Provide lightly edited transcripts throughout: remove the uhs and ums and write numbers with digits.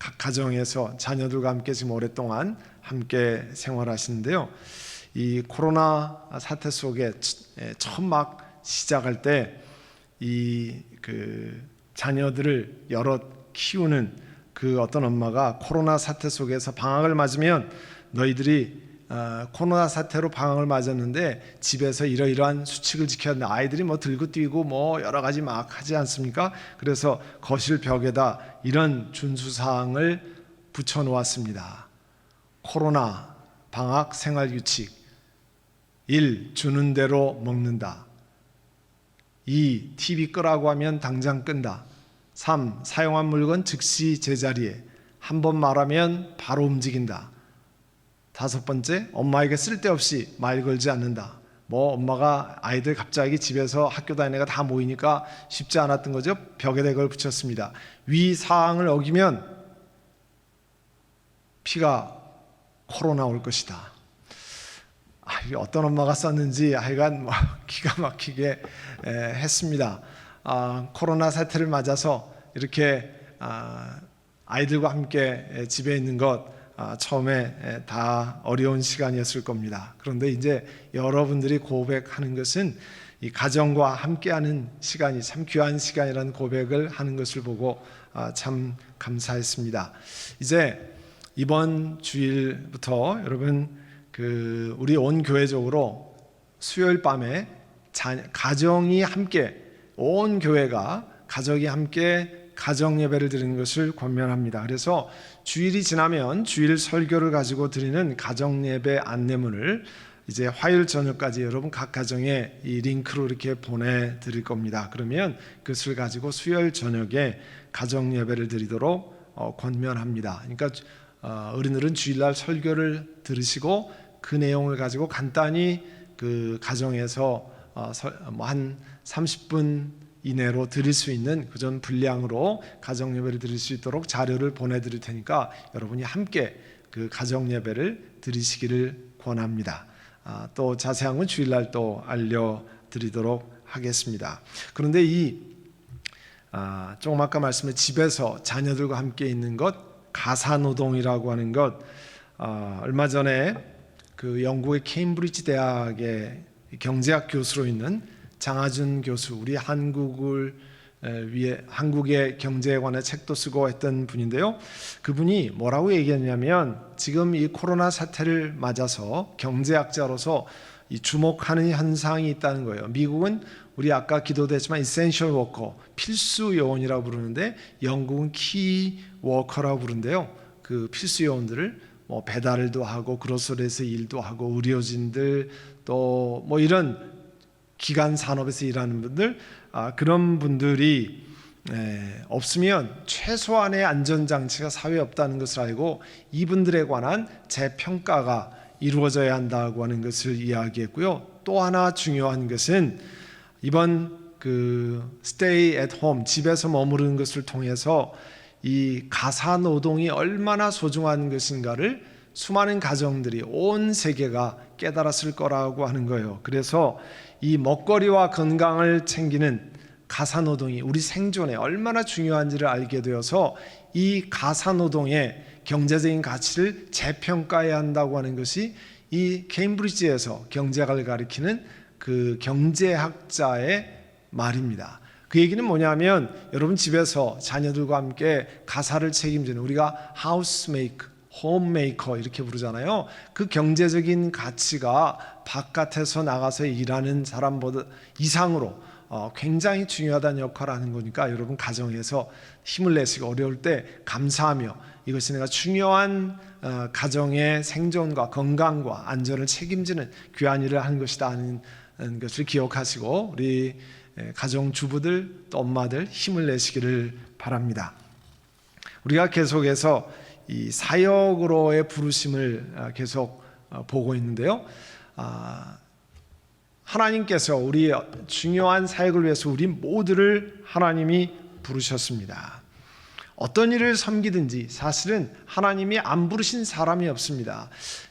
각 가정에서 자녀들과 함께 지금 오랫동안 함께 생활하시는데요. 이 코로나 사태 속에 처음 막 시작할 때 이 자녀들을 여럿 키우는 그 어떤 엄마가 코로나 사태 속에서 방학을 맞으면 너희들이 코로나 사태로 방학을 맞았는데 집에서 이러이러한 수칙을 지켜야 한다. 아이들이 뭐 들고 뛰고 뭐 여러 가지 막 하지 않습니까? 그래서 거실 벽에다 이런 준수사항을 붙여 놓았습니다. 코로나 방학 생활 규칙. 1. 주는 대로 먹는다. 2. TV 끄라고 하면 당장 끈다. 3. 사용한 물건 즉시 제자리에. 한 번 말하면 바로 움직인다. 5번째, 엄마에게 쓸데없이 말 걸지 않는다. 뭐 엄마가 아이들 갑자기 집에서 학교 다니는 애가 다 모이니까 쉽지 않았던 거죠. 벽에다 이걸 붙였습니다. 위 사항을 어기면 피가 코로나 올 것이다. 이게 어떤 엄마가 썼는지 하여간 기가 막히게 했습니다. 코로나 사태를 맞아서 이렇게 아이들과 함께 집에 있는 것 처음에 다 어려운 시간이었을 겁니다. 그런데 이제 여러분들이 고백하는 것은 이 가정과 함께하는 시간이 참 귀한 시간이라는 고백을 하는 것을 보고 참 감사했습니다. 이제 이번 주일부터 여러분 우리 온 교회적으로 수요일 밤에 가정이 함께 온 교회가 가족이 함께 가정 예배를 드리는 것을 권면합니다. 그래서 주일이 지나면 주일 설교를 가지고 드리는 가정 예배 안내문을 이제 화요일 저녁까지 여러분 각 가정에 이 링크로 이렇게 보내드릴 겁니다. 그러면 그것을 가지고 수요일 저녁에 가정 예배를 드리도록 권면합니다. 그러니까 어른들은 주일날 설교를 들으시고 그 내용을 가지고 간단히 그 가정에서 한 30분 이내로 드릴 수 있는 그전 분량으로 가정 예배를 드릴 수 있도록 자료를 보내드릴 테니까 여러분이 함께 그 가정 예배를 드리시기를 권합니다. 또 자세한 건 주일날 또 알려드리도록 하겠습니다. 그런데 조금 아까 말씀드린 집에서 자녀들과 함께 있는 것, 가사노동이라고 하는 것, 얼마 전에 그 영국의 케임브리지 대학의 경제학 교수로 있는 장하준 교수, 우리 한국을 위해 한국의 경제에 관한 책도 쓰고 했던 분인데요. 그분이 뭐라고 얘기했냐면 지금 이 코로나 사태를 맞아서 경제학자로서 이 주목하는 현상이 있다는 거예요. 미국은 우리 아까 기도도 했지만 essential worker, 필수 요원이라고 부르는데 영국은 key worker라고 부르는데요. 그 필수 요원들을 뭐 배달도 하고 그로서리에서 일도 하고 의료진들 또 뭐 이런 기간 산업에서 일하는 분들 그런 분들이 없으면 최소한의 안전장치가 사회에 없다는 것을 알고 이분들에 관한 재평가가 이루어져야 한다고 하는 것을 이야기했고요. 또 하나 중요한 것은 이번 그 stay at home, 집에서 머무르는 것을 통해서 이 가사 노동이 얼마나 소중한 것인가를 수많은 가정들이 온 세계가 깨달았을 거라고 하는 거예요. 그래서 이 먹거리와 건강을 챙기는 가사 노동이 우리 생존에 얼마나 중요한지를 알게 되어서 이 가사 노동의 경제적인 가치를 재평가해야 한다고 하는 것이 이 케임브리지에서 경제학을 가리키는 그 경제학자의 말입니다. 그 얘기는 뭐냐면 여러분 집에서 자녀들과 함께 가사를 책임지는 우리가 하우스메이커, 홈메이커 이렇게 부르잖아요. 그 경제적인 가치가 바깥에서 나가서 일하는 사람보다 이상으로 굉장히 중요하다는 역할을 하는 거니까 여러분 가정에서 힘을 내시고 어려울 때 감사하며 이것이 내가 중요한 가정의 생존과 건강과 안전을 책임지는 귀한 일을 하는 것이다 하는 것을 기억하시고 우리 가정주부들 또 엄마들 힘을 내시기를 바랍니다. 우리가 계속해서 이 사역으로의 부르심을 계속 보고 있는데요. 하나님께서 우리 중요한 사역을 위해서 우리 모두를 하나님이 부르셨습니다. 어떤 일을 섬기든지 사실은 하나님이 안 부르신 사람이 없습니다.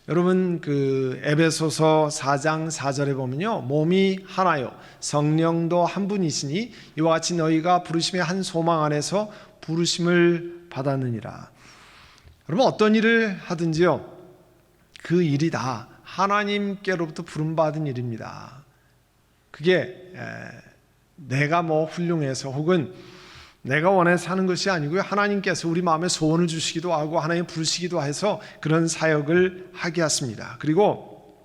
여러분 그 에베소서 4장 4절에 보면요, 몸이 하나요 성령도 한 분이시니 이와 같이 너희가 부르심의 한 소망 안에서 부르심을 받았느니라. 여러분 어떤 일을 하든지요, 그 일이 다 하나님께로부터 부름받은 일입니다. 그게 내가 뭐 훌륭해서 혹은 내가 원해서 하는 것이 아니고요, 하나님께서 우리 마음에 소원을 주시기도 하고 하나님 부르시기도 해서 그런 사역을 하게 하십니다. 그리고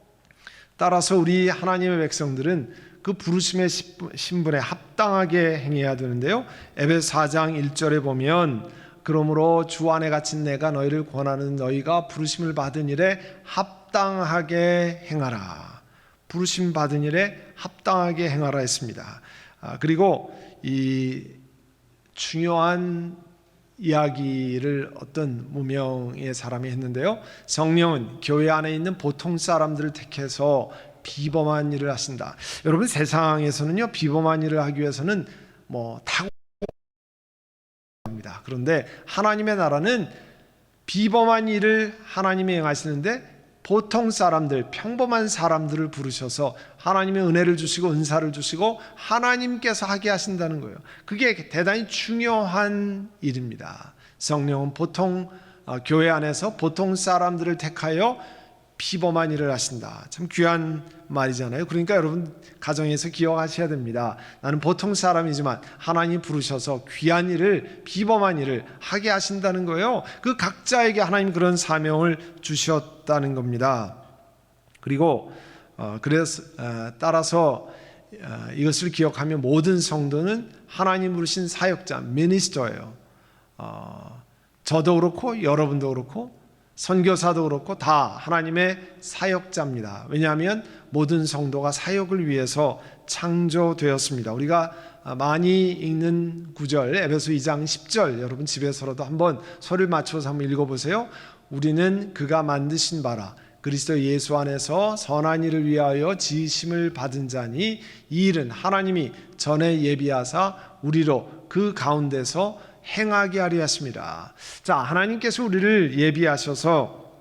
따라서 우리 하나님의 백성들은 그 부르심의 신분에 합당하게 행해야 되는데요, 에베소 4장 1절에 보면 그러므로 주 안에 갇힌 내가 너희를 권하는 너희가 부르심을 받은 일에 합당하게 행하라. 부르심 받은 일에 합당하게 행하라 했습니다. 그리고 이 중요한 이야기를 어떤 무명의 사람이 했는데요, 성령은 교회 안에 있는 보통 사람들을 택해서 비범한 일을 하신다. 여러분 세상에서는요, 비범한 일을 하기 위해서는 뭐 타고 합니다. 그런데 하나님의 나라는 비범한 일을 하나님이 행하시는데 보통 사람들, 평범한 사람들을 부르셔서 하나님의 은혜를 주시고 은사를 주시고 하나님께서 하게 하신다는 거예요. 그게 대단히 중요한 일입니다. 성령은 보통 교회 안에서 보통 사람들을 택하여 비범한 일을 하신다. 참 귀한 말이잖아요. 그러니까 여러분 가정에서 기억하셔야 됩니다. 나는 보통 사람이지만 하나님이 부르셔서 귀한 일을, 비범한 일을 하게 하신다는 거예요. 그 각자에게 하나님 그런 사명을 주셨다는 겁니다. 그리고 그래서 따라서 이것을 기억하면 모든 성도는 하나님 부르신 사역자, 미니스터예요. 저도 그렇고 여러분도 그렇고 선교사도 그렇고 다 하나님의 사역자입니다. 왜냐하면 모든 성도가 사역을 위해서 창조되었습니다. 우리가 많이 읽는 구절, 에베소 2장 10절, 여러분 집에서라도 한번 소리를 맞춰서 한번 읽어보세요. 우리는 그가 만드신 바라 그리스도 예수 안에서 선한 일을 위하여 지으심을 받은 자니 이 일은 하나님이 전에 예비하사 우리로 그 가운데서 행하게 하려 하십니다. 자, 하나님께서 우리를 예비하셔서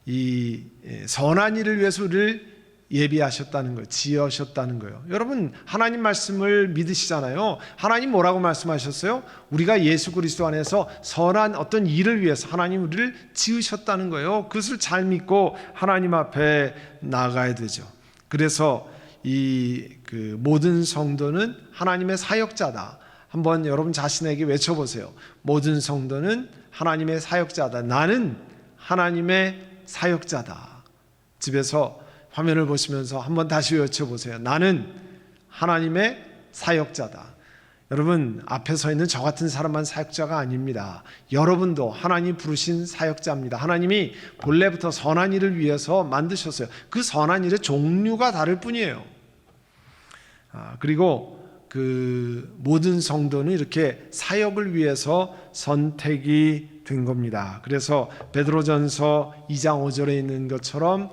이 선한 일을 위해서 우리를 예비하셨다는 거예요. 지으셨다는 거예요. 여러분 하나님 말씀을 믿으시잖아요. 하나님 뭐라고 말씀하셨어요? 우리가 예수 그리스도 안에서 선한 어떤 일을 위해서 하나님 우리를 지으셨다는 거예요. 그것을 잘 믿고 하나님 앞에 나가야 되죠. 그래서 그 모든 성도는 하나님의 사역자다. 한번 여러분 자신에게 외쳐보세요. 모든 성도는 하나님의 사역자다. 나는 하나님의 사역자다. 집에서 화면을 보시면서 한번 다시 외쳐보세요. 나는 하나님의 사역자다. 여러분 앞에 서 있는 저 같은 사람만 사역자가 아닙니다. 여러분도 하나님 부르신 사역자입니다. 하나님이 본래부터 선한 일을 위해서 만드셨어요. 그 선한 일의 종류가 다를 뿐이에요. 그리고 그 모든 성도는 이렇게 사역을 위해서 선택이 된 겁니다. 그래서 베드로전서 2장 5절에 있는 것처럼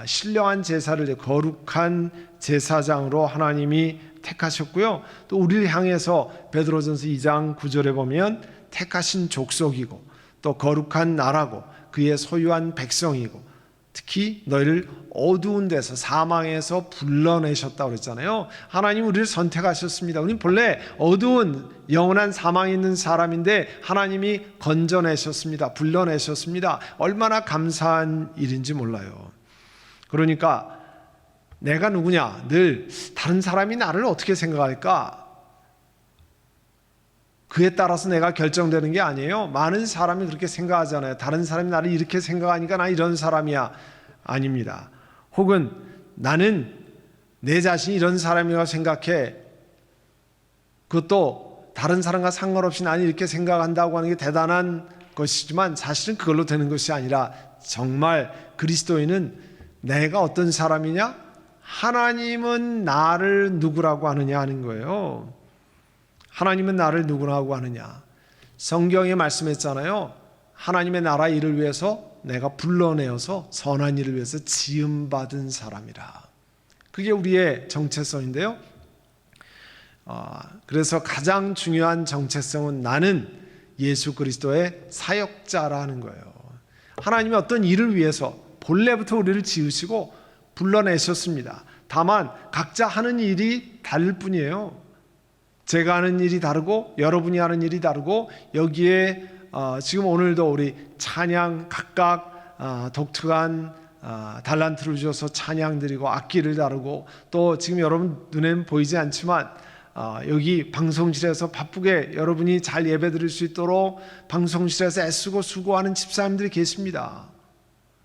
신령한 제사를 거룩한 제사장으로 하나님이 택하셨고요. 또 우리를 향해서 베드로전서 2장 9절에 보면 택하신 족속이고 또 거룩한 나라고 그의 소유한 백성이고 특히 너희를 어두운 데서 사망에서 불러내셨다고 그랬잖아요. 하나님 우리를 선택하셨습니다. 우리는 본래 어두운 영원한 사망에 있는 사람인데 하나님이 건져내셨습니다. 불러내셨습니다. 얼마나 감사한 일인지 몰라요. 그러니까 내가 누구냐, 늘 다른 사람이 나를 어떻게 생각할까, 그에 따라서 내가 결정되는 게 아니에요. 많은 사람이 그렇게 생각하잖아요. 다른 사람이 나를 이렇게 생각하니까 나 이런 사람이야. 아닙니다. 혹은 나는 내 자신이 이런 사람이라고 생각해. 그것도 다른 사람과 상관없이 나는 이렇게 생각한다고 하는 게 대단한 것이지만 사실은 그걸로 되는 것이 아니라 정말 그리스도인은 내가 어떤 사람이냐? 하나님은 나를 누구라고 하느냐 하는 거예요. 하나님은 나를 누구라고 하느냐. 성경에 말씀했잖아요. 하나님의 나라 일을 위해서 내가 불러내어서 선한 일을 위해서 지음받은 사람이라. 그게 우리의 정체성인데요. 그래서 가장 중요한 정체성은 나는 예수 그리스도의 사역자라는 거예요. 하나님이 어떤 일을 위해서 본래부터 우리를 지으시고 불러내셨습니다. 다만 각자 하는 일이 다를 뿐이에요. 제가 하는 일이 다르고 여러분이 하는 일이 다르고 여기에 지금 오늘도 우리 찬양 각각 독특한 달란트를 주셔서 찬양 드리고 악기를 다루고, 또 지금 여러분 눈에는 보이지 않지만 여기 방송실에서 바쁘게 여러분이 잘 예배 드릴 수 있도록 방송실에서 애쓰고 수고하는 집사님들이 계십니다.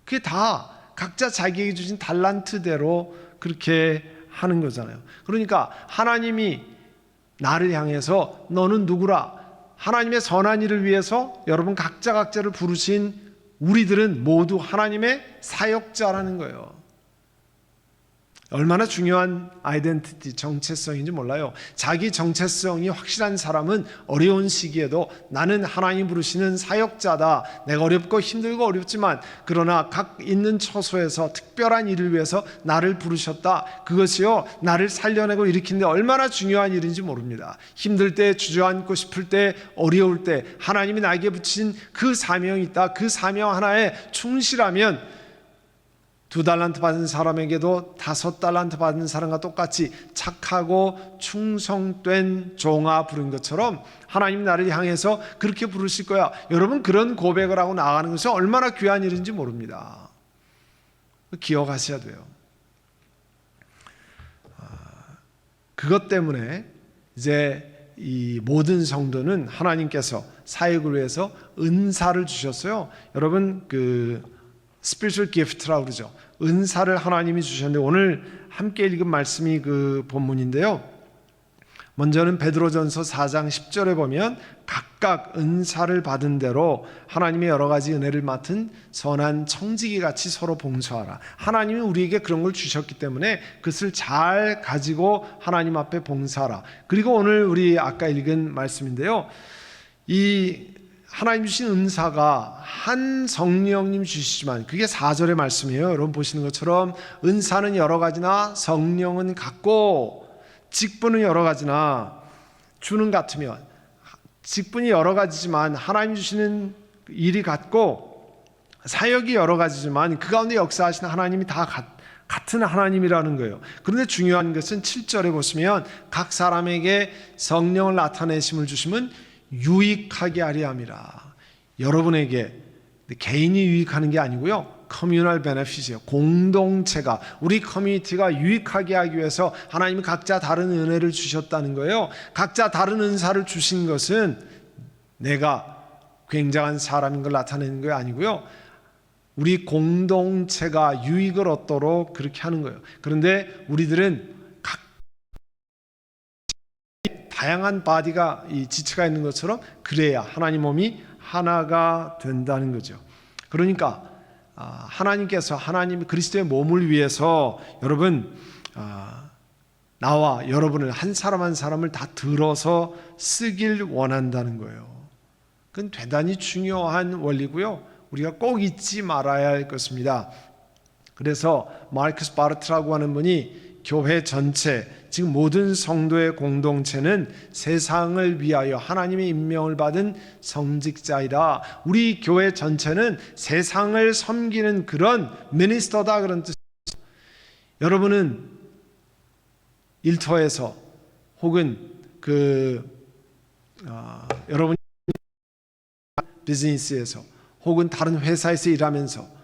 그게 다 각자 자기에게 주신 달란트대로 그렇게 하는 거잖아요. 그러니까 하나님이 나를 향해서 너는 누구라, 하나님의 선한 일을 위해서 여러분 각자를 부르신 우리들은 모두 하나님의 사역자라는 거예요. 얼마나 중요한 아이덴티티, 정체성인지 몰라요. 자기 정체성이 확실한 사람은 어려운 시기에도 나는 하나님 부르시는 사역자다, 내가 어렵고 힘들고 어렵지만 그러나 각 있는 처소에서 특별한 일을 위해서 나를 부르셨다, 그것이요 나를 살려내고 일으키는데 얼마나 중요한 일인지 모릅니다. 힘들 때, 주저앉고 싶을 때, 어려울 때 하나님이 나에게 붙인 그 사명이 있다. 그 사명 하나에 충실하면 2달란트 받은 사람에게도 5달란트 받은 사람과 똑같이 착하고 충성된 종아 부른 것처럼 하나님 나를 향해서 그렇게 부르실 거야. 여러분, 그런 고백을 하고 나가는 것은 얼마나 귀한 일인지 모릅니다. 기억하셔야 돼요. 그것 때문에 이제 이 모든 성도는 하나님께서 사역을 위해서 은사를 주셨어요. 여러분, spiritual gift라고 그러죠. 은사를 하나님이 주셨는데, 오늘 함께 읽은 말씀이 그 본문인데요. 먼저는 베드로전서 4장 10절에 보면 각각 은사를 받은 대로 하나님의 여러 가지 은혜를 맡은 선한 청지기 같이 서로 봉사하라. 하나님이 우리에게 그런 걸 주셨기 때문에 그것을 잘 가지고 하나님 앞에 봉사하라. 그리고 오늘 우리 아까 읽은 말씀인데요, 이 하나님 주신 은사가 한 성령님 주시지만, 그게 4절의 말씀이에요. 여러분 보시는 것처럼 은사는 여러 가지나 성령은 같고, 직분은 여러 가지나 주는 같으면, 직분이 여러 가지지만 하나님 주시는 일이 같고, 사역이 여러 가지지만 그 가운데 역사하시는 하나님이 다 같은 하나님이라는 거예요. 그런데 중요한 것은 7절에 보시면 각 사람에게 성령을 나타내심을 주시면 유익하게 하려 함이라. 여러분에게 개인이 유익하는 게 아니고요, 커뮤널 베네핏이에요. 공동체가, 우리 커뮤니티가 유익하게 하기 위해서 하나님이 각자 다른 은혜를 주셨다는 거예요. 각자 다른 은사를 주신 것은 내가 굉장한 사람인 걸 나타내는 게 아니고요, 우리 공동체가 유익을 얻도록 그렇게 하는 거예요. 그런데 우리들은 다양한 바디가, 이 지체가 있는 것처럼 그래야 하나님 몸이 하나가 된다는 거죠. 그러니까 하나님께서 하나님 그리스도의 몸을 위해서 여러분, 나와 여러분을 한 사람 한 사람을 다 들어서 쓰길 원한다는 거예요. 그건 대단히 중요한 원리고요, 우리가 꼭 잊지 말아야 할 것입니다. 그래서 마르크스 바르트라고 하는 분이 교회 전체, 지금 모든 성도의 공동체는 세상을 위하여 하나님의 임명을 받은 성직자이다. 우리 교회 전체는 세상을 섬기는 그런 미니스터다, 그런 뜻입니다. 여러분은 일터에서 혹은 여러분 비즈니스에서 혹은 다른 회사에서 일하면서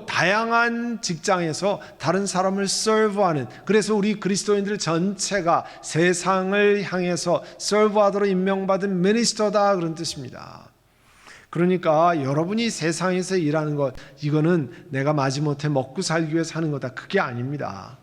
다양한 직장에서 다른 사람을 서브하는, 그래서 우리 그리스도인들 전체가 세상을 향해서 서브하도록 임명받은 미니스터다, 그런 뜻입니다. 그러니까 여러분이 세상에서 일하는 것, 이거는 내가 마지못해 먹고 살기 위해서 하는 거다, 그게 아닙니다.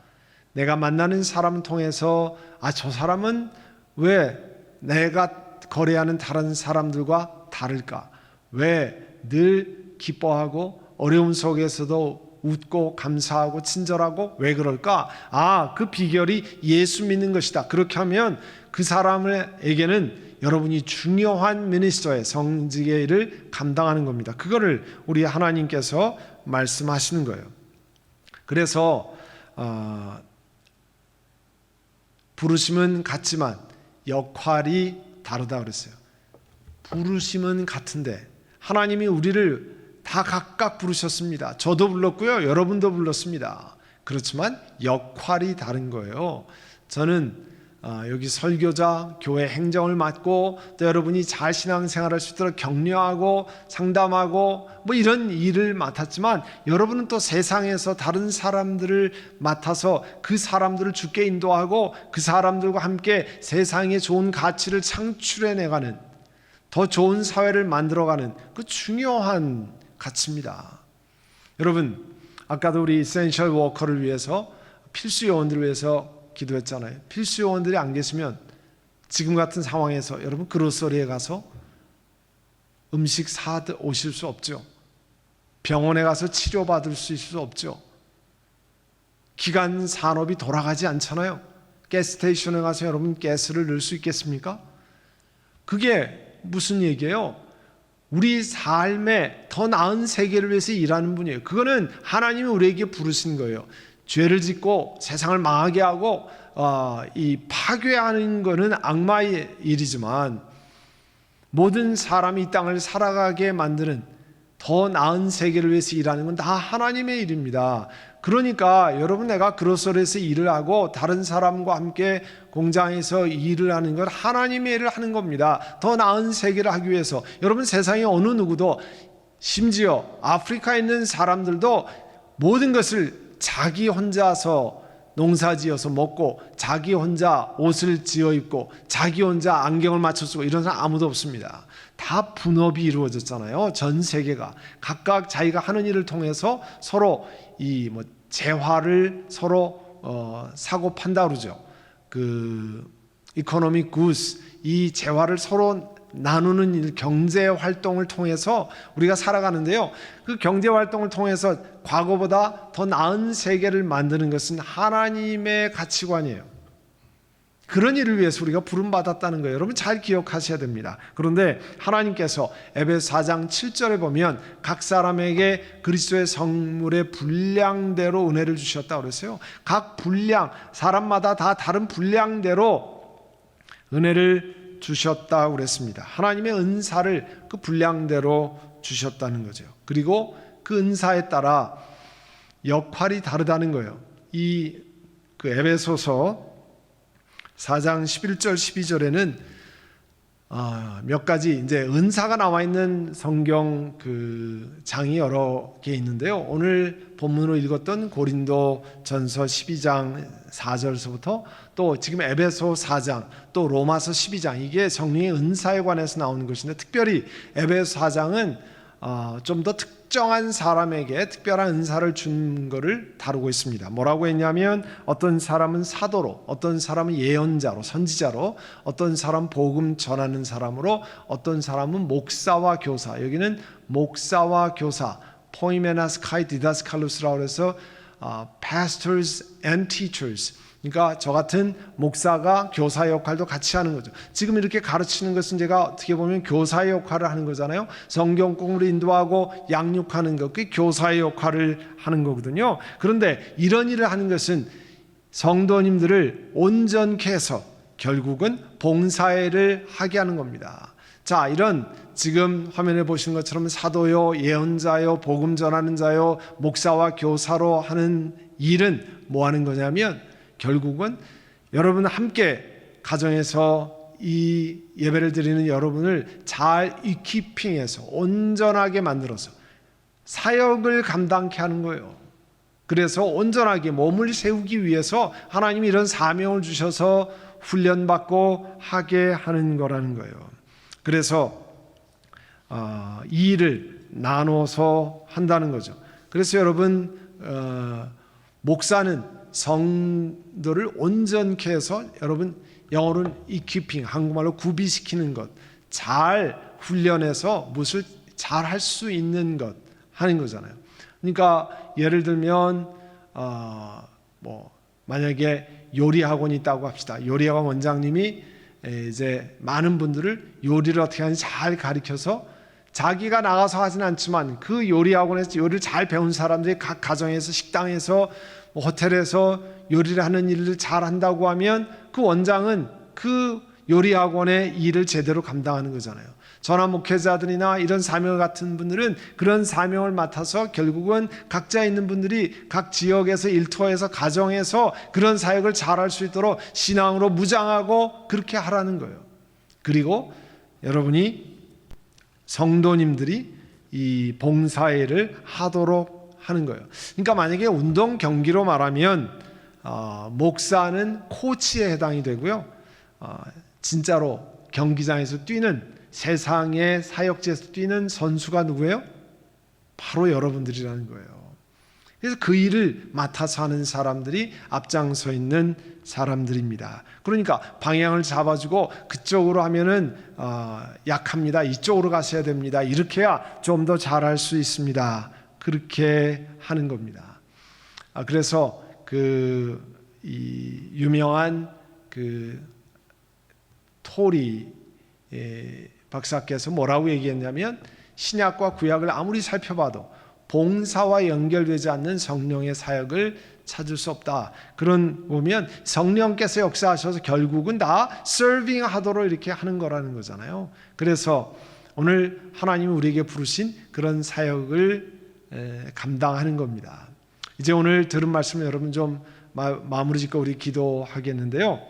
내가 만나는 사람을 통해서 저 사람은 왜 내가 거래하는 다른 사람들과 다를까? 왜 늘 기뻐하고 어려움 속에서도 웃고 감사하고 친절하고, 왜 그럴까? 그 비결이 예수 믿는 것이다. 그렇게 하면 그 사람에게는 여러분이 중요한 미니스터의 성직의 일을 감당하는 겁니다. 그거를 우리 하나님께서 말씀하시는 거예요. 그래서 부르심은 같지만 역할이 다르다 그랬어요. 부르심은 같은데 하나님이 우리를 다 각각 부르셨습니다. 저도 불렀고요, 여러분도 불렀습니다. 그렇지만 역할이 다른 거예요. 저는 여기 설교자, 교회 행정을 맡고 또 여러분이 잘 신앙생활할 수 있도록 격려하고 상담하고 뭐 이런 일을 맡았지만 여러분은 또 세상에서 다른 사람들을 맡아서 그 사람들을 주께 인도하고 그 사람들과 함께 세상에 좋은 가치를 창출해내가는 더 좋은 사회를 만들어가는 그 중요한 가치입니다. 여러분, 아까도 우리 이센셜 워커를 위해서 필수 요원들을 위해서 기도했잖아요. 필수 요원들이 안 계시면 지금 같은 상황에서 여러분 그로서리에 가서 음식 사 오실 수 없죠. 병원에 가서 치료받을 수 있을 수 없죠. 기간 산업이 돌아가지 않잖아요. 가스스테이션에 가서 여러분 가스를 넣을 수 있겠습니까? 그게 무슨 얘기예요? 우리 삶에 더 나은 세계를 위해서 일하는 분이에요. 그거는 하나님이 우리에게 부르신 거예요. 죄를 짓고 세상을 망하게 하고 이 파괴하는 것은 악마의 일이지만 모든 사람이 이 땅을 살아가게 만드는 더 나은 세계를 위해서 일하는 건 다 하나님의 일입니다. 그러니까 여러분, 내가 그로서리에서 일을 하고 다른 사람과 함께 공장에서 일을 하는 건 하나님의 일을 하는 겁니다. 더 나은 세계를 하기 위해서. 여러분, 세상에 어느 누구도, 심지어 아프리카에 있는 사람들도 모든 것을 자기 혼자서 농사지어서 먹고 자기 혼자 옷을 지어 입고 자기 혼자 안경을 맞춰 쓰고 이런 사람 아무도 없습니다. 다 분업이 이루어졌잖아요. 전 세계가 각각 자기가 하는 일을 통해서 서로 이 재화를 서로 사고 판다 그러죠. 그 이코노믹 구스, 이 재화를 서로 나누는 일, 경제 활동을 통해서 우리가 살아가는데요. 그 경제 활동을 통해서 과거보다 더 나은 세계를 만드는 것은 하나님의 가치관이에요. 그런 일을 위해서 우리가 부름받았다는 거예요. 여러분 잘 기억하셔야 됩니다. 그런데 하나님께서 에베소 4장 7절에 보면 각 사람에게 그리스도의 성물의 분량대로 은혜를 주셨다고 그랬어요. 각 분량, 사람마다 다 다른 분량대로 은혜를 주셨다고 그랬습니다. 하나님의 은사를 그 분량대로 주셨다는 거죠. 그리고 그 은사에 따라 역할이 다르다는 거예요. 그 에베소서 4장 11절 12절에는 몇 가지 이제 은사가 나와 있는 성경 그 장이 여러 개 있는데요. 오늘 본문으로 읽었던 고린도전서 12장 4절서부터 또 지금 에베소 4장 또 로마서 12장, 이게 성령의 은사에 관해서 나오는 것인데, 특별히 에베소 4장은 좀 더 특정한 사람에게 특별한 은사를 준 것을 다루고 있습니다. 뭐라고 했냐면 어떤 사람은 사도로, 어떤 사람은 예언자로, 선지자로, 어떤 사람은 복음 전하는 사람으로, 어떤 사람은 목사와 교사. 여기는 목사와 교사, 포이메나스 카이 디다스칼루스라고 해서 pastors and teachers. 그러니까 저 같은 목사가 교사 역할도 같이 하는 거죠. 지금 이렇게 가르치는 것은 제가 어떻게 보면 교사의 역할을 하는 거잖아요. 성경 공부를 인도하고 양육하는 것, 그게 교사의 역할을 하는 거거든요. 그런데 이런 일을 하는 것은 성도님들을 온전케 해서 결국은 봉사회를 하게 하는 겁니다. 자, 이런 지금 화면에 보시는 것처럼 사도요, 예언자요, 복음 전하는 자요, 목사와 교사로 하는 일은 뭐 하는 거냐면 결국은 여러분 함께 가정에서 이 예배를 드리는 여러분을 잘 이키핑해서 온전하게 만들어서 사역을 감당케 하는 거예요. 그래서 온전하게 몸을 세우기 위해서 하나님이 이런 사명을 주셔서 훈련받고 하게 하는 거라는 거예요. 그래서 이 일을 나눠서 한다는 거죠. 그래서 여러분 목사는 성도를 온전케 해서, 여러분 영어로는 equipping, 한국말로 구비시키는 것, 잘 훈련해서 무엇을 잘 할 수 있는 것 하는 거잖아요. 그러니까 예를 들면 만약에 요리학원이 있다고 합시다. 요리학원 원장님이 이제 많은 분들을 요리를 어떻게 하는지 잘 가르쳐서, 자기가 나가서 하진 않지만 그 요리학원에서 요리를 잘 배운 사람들이 각 가정에서, 식당에서, 호텔에서 요리를 하는 일을 잘 한다고 하면 그 원장은 그 요리학원의 일을 제대로 감당하는 거잖아요. 전화 목회자들이나 이런 사명 같은 분들은 그런 사명을 맡아서 결국은 각자 있는 분들이 각 지역에서 일터에서 가정에서 그런 사역을 잘할 수 있도록 신앙으로 무장하고 그렇게 하라는 거예요. 그리고 여러분이 성도님들이 이 봉사일을 하도록 하는 거예요. 그러니까 만약에 운동 경기로 말하면 목사는 코치에 해당이 되고요. 진짜로 경기장에서 뛰는 세상의 사역지에서 뛰는 선수가 누구예요? 바로 여러분들이라는 거예요. 그래서 그 일을 맡아서 하는 사람들이 앞장서 있는 사람들입니다. 그러니까 방향을 잡아주고 그쪽으로 하면은 약합니다. 이쪽으로 가셔야 됩니다. 이렇게 해야 좀 더 잘할 수 있습니다. 그렇게 하는 겁니다. 그래서 이 유명한 토리 박사께서 뭐라고 얘기했냐면 신약과 구약을 아무리 살펴봐도 봉사와 연결되지 않는 성령의 사역을 찾을 수 없다. 그런 보면 성령께서 역사하셔서 결국은 다 서빙 하도록 이렇게 하는 거라는 거잖아요. 그래서 오늘 하나님이 우리에게 부르신 그런 사역을 감당하는 겁니다. 이제 오늘 들은 말씀을 여러분 좀 마무리 짓고 우리 기도하겠는데요.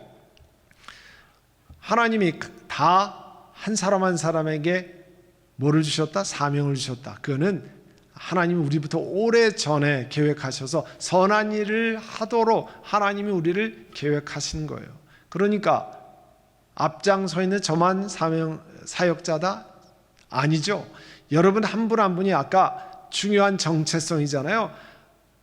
하나님이 다 한 사람 한 사람에게 뭐를 주셨다? 사명을 주셨다. 그거는 하나님이 우리부터 오래전에 계획하셔서 선한 일을 하도록 하나님이 우리를 계획하신 거예요. 그러니까 앞장서 있는 저만 사역자다? 아니죠. 여러분 한 분 한 분이 아까 중요한 정체성이잖아요.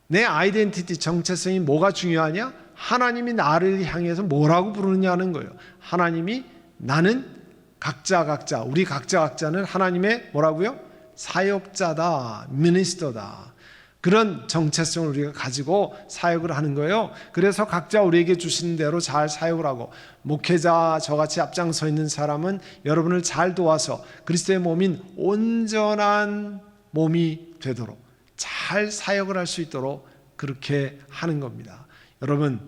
내 아이덴티티 정체성이 뭐가 중요하냐? 하나님이 나를 향해서 뭐라고 부르느냐는 거예요. 하나님이 나는 각자 우리 각자는 하나님의 뭐라고요? 사역자다, 미니스터다. 그런 정체성을 우리가 가지고 사역을 하는 거예요. 그래서 각자 우리에게 주시는 대로 잘 사역을 하고 목회자 저같이 앞장서 있는 사람은 여러분을 잘 도와서 그리스도의 몸인 온전한 몸이 되도록 잘 사역을 할 수 있도록 그렇게 하는 겁니다. 여러분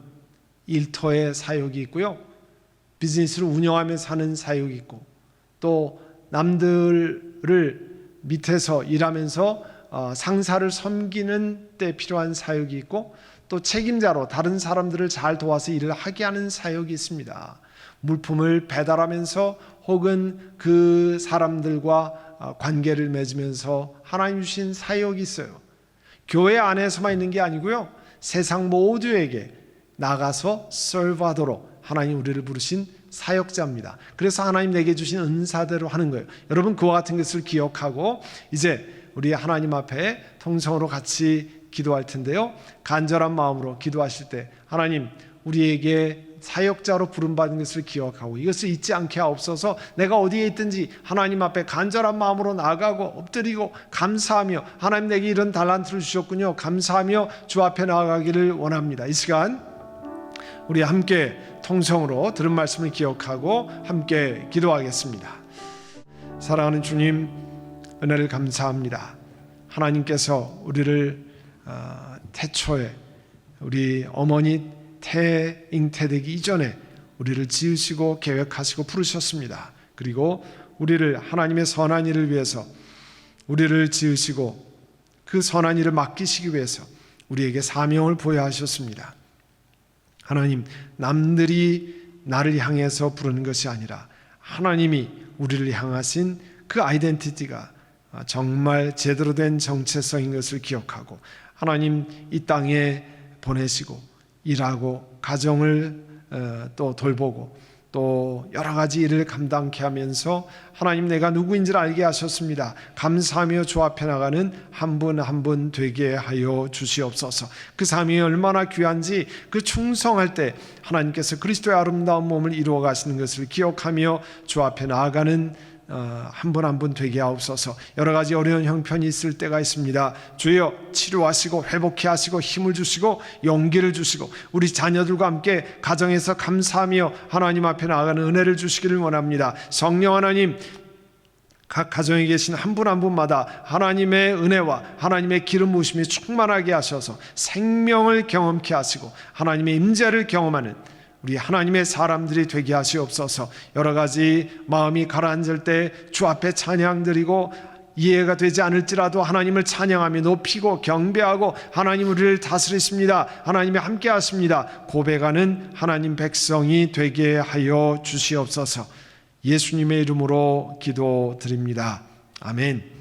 일터에 사역이 있고요. 비즈니스를 운영하면서 사는 사역이 있고 또 남들을 밑에서 일하면서 상사를 섬기는 때 필요한 사역이 있고 또 책임자로 다른 사람들을 잘 도와서 일을 하게 하는 사역이 있습니다. 물품을 배달하면서 혹은 그 사람들과 관계를 맺으면서 하나님 주신 사역이 있어요. 교회 안에서만 있는 게 아니고요. 세상 모두에게 나가서 서브하도록 하나님 우리를 부르신 사역자입니다. 그래서 하나님 내게 주신 은사대로 하는 거예요. 여러분 그와 같은 것을 기억하고 이제 우리 하나님 앞에 통성으로 같이 기도할 텐데요. 간절한 마음으로 기도하실 때 하나님 우리에게 사역자로 부름받은 것을 기억하고 이것을 잊지 않게 하옵소서. 내가 어디에 있든지 하나님 앞에 간절한 마음으로 나아가고 엎드리고 감사하며 하나님 내게 이런 달란트를 주셨군요. 감사하며 주 앞에 나아가기를 원합니다. 이 시간 우리 함께 통성으로 들은 말씀을 기억하고 함께 기도하겠습니다. 사랑하는 주님 은혜를 감사합니다. 하나님께서 우리를 태초에 우리 어머니 잉태되기 이전에 우리를 지으시고 계획하시고 부르셨습니다. 그리고 우리를 하나님의 선한 일을 위해서 우리를 지으시고 그 선한 일을 맡기시기 위해서 우리에게 사명을 부여하셨습니다. 하나님 남들이 나를 향해서 부르는 것이 아니라 하나님이 우리를 향하신 그 아이덴티티가 정말 제대로 된 정체성인 것을 기억하고 하나님 이 땅에 보내시고 일하고 가정을 또 돌보고 또 여러 가지 일을 감당케 하면서 하나님 내가 누구인지를 알게 하셨습니다. 감사하며 주 앞에 나가는 한 분 한 분 되게 하여 주시옵소서. 그 삶이 얼마나 귀한지 그 충성할 때 하나님께서 그리스도의 아름다운 몸을 이루어 가시는 것을 기억하며 주 앞에 나아가는 한 분 한 분 되게 하옵소서. 여러 가지 어려운 형편이 있을 때가 있습니다. 주여 치료하시고 회복케 하시고 힘을 주시고 용기를 주시고 우리 자녀들과 함께 가정에서 감사하며 하나님 앞에 나아가는 은혜를 주시기를 원합니다. 성령 하나님 각 가정에 계신 한 분 한 분마다 하나님의 은혜와 하나님의 기름 부으심이 충만하게 하셔서 생명을 경험케 하시고 하나님의 임재를 경험하는 우리 하나님의 사람들이 되게 하시옵소서. 여러 가지 마음이 가라앉을 때 주 앞에 찬양 드리고 이해가 되지 않을지라도 하나님을 찬양하며 높이고 경배하고 하나님 우리를 다스리십니다, 하나님이 함께 하십니다 고백하는 하나님 백성이 되게 하여 주시옵소서. 예수님의 이름으로 기도드립니다. 아멘.